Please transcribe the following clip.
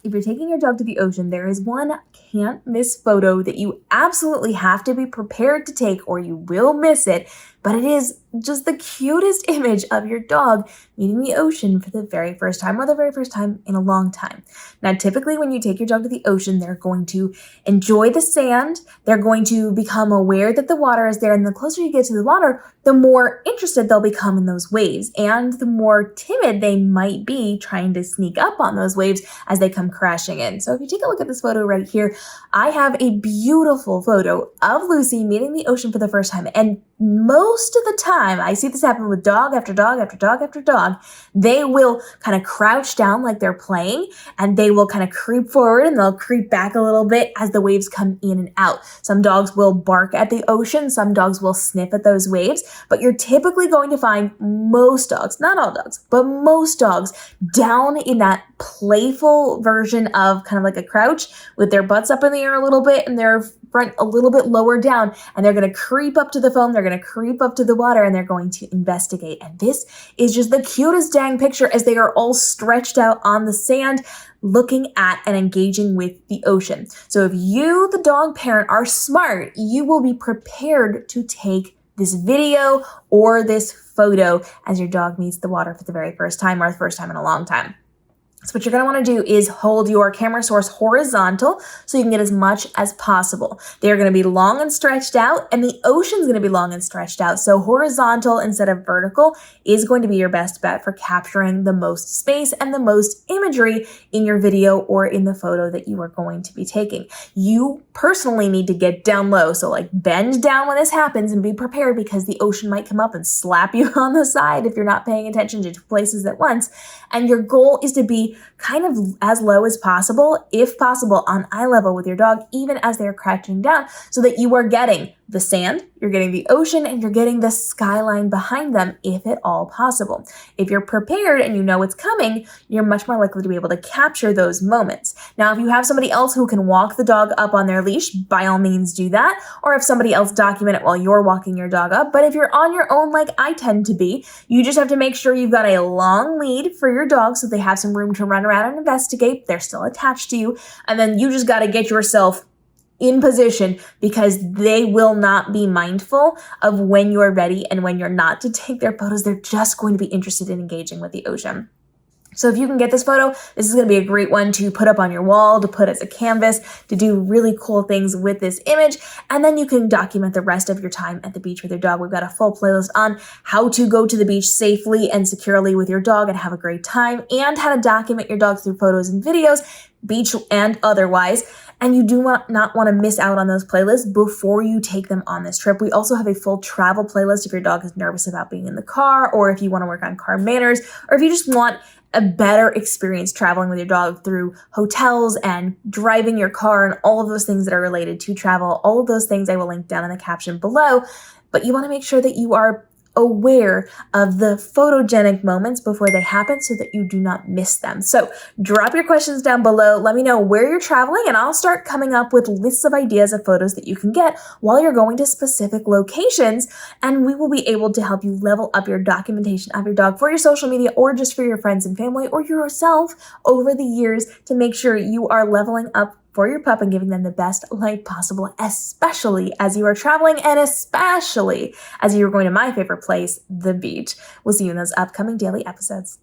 if you're taking your dog to the ocean, there is one can't miss photo that you absolutely have to be prepared to take or you will miss it. But it is just the cutest image of your dog meeting the ocean for the very first time or the very first time in a long time. Now, typically when you take your dog to the ocean, they're going to enjoy the sand. They're going to become aware that the water is there. And the closer you get to the water, the more interested they'll become in those waves and the more timid they might be trying to sneak up on those waves as they come crashing in. So if you take a look at this photo right here, I have a beautiful photo of Lucy meeting the ocean for the first time. And most of the time, I see this happen with dog after dog after dog after dog. They will kind of crouch down like they're playing, and they will kind of creep forward and they'll creep back a little bit as the waves come in and out. Some dogs will bark at the ocean. Some dogs will sniff at those waves, but you're typically going to find most dogs, not all dogs, but most dogs down in that playful version of kind of like a crouch with their butts up in the air a little bit and their front a little bit lower down, and they're going to creep up to the foam, they're going to creep up to the water, and they're going to investigate. And this is just the cutest dang picture as they are all stretched out on the sand, looking at and engaging with the ocean. So if you, the dog parent, are smart, you will be prepared to take this video or this photo as your dog meets the water for the very first time or the first time in a long time. So what you're going to want to do is hold your camera source horizontal so you can get as much as possible. They're going to be long and stretched out, and the ocean's going to be long and stretched out. So horizontal instead of vertical is going to be your best bet for capturing the most space and the most imagery in your video or in the photo that you are going to be taking. You personally need to get down low. So like bend down when this happens and be prepared because the ocean might come up and slap you on the side if you're not paying attention to two places at once. And your goal is to be kind of as low as possible, if possible, on eye level with your dog, even as they're crouching down, so that you are getting the sand, you're getting the ocean, and you're getting the skyline behind them, if at all possible. If you're prepared and you know it's coming, you're much more likely to be able to capture those moments. Now, if you have somebody else who can walk the dog up on their leash, by all means do that, or if somebody else document it while you're walking your dog up. But if you're on your own, like I tend to be, you just have to make sure you've got a long lead for your dog so they have some room to run around and investigate. They're still attached to you. And then you just got to get yourself in position because they will not be mindful of when you're ready and when you're not to take their photos. They're just going to be interested in engaging with the ocean. So if you can get this photo, this is going to be a great one to put up on your wall, to put as a canvas, to do really cool things with this image. And then you can document the rest of your time at the beach with your dog. We've got a full playlist on how to go to the beach safely and securely with your dog and have a great time, and how to document your dog through photos and videos, beach and otherwise. And you do not want to miss out on those playlists before you take them on this trip. We also have a full travel playlist if your dog is nervous about being in the car, or if you want to work on car manners, or if you just want a better experience traveling with your dog through hotels and driving your car and all of those things that are related to travel. All of those things I will link down in the caption below. But you want to make sure that you are aware of the photogenic moments before they happen so that you do not miss them. So drop your questions down below. Let me know where you're traveling, and I'll start coming up with lists of ideas of photos that you can get while you're going to specific locations, and we will be able to help you level up your documentation of your dog for your social media or just for your friends and family or yourself over the years to make sure you are leveling up for your pup and giving them the best life possible, especially as you are traveling and especially as you are going to my favorite place, the beach. We'll see you in those upcoming daily episodes.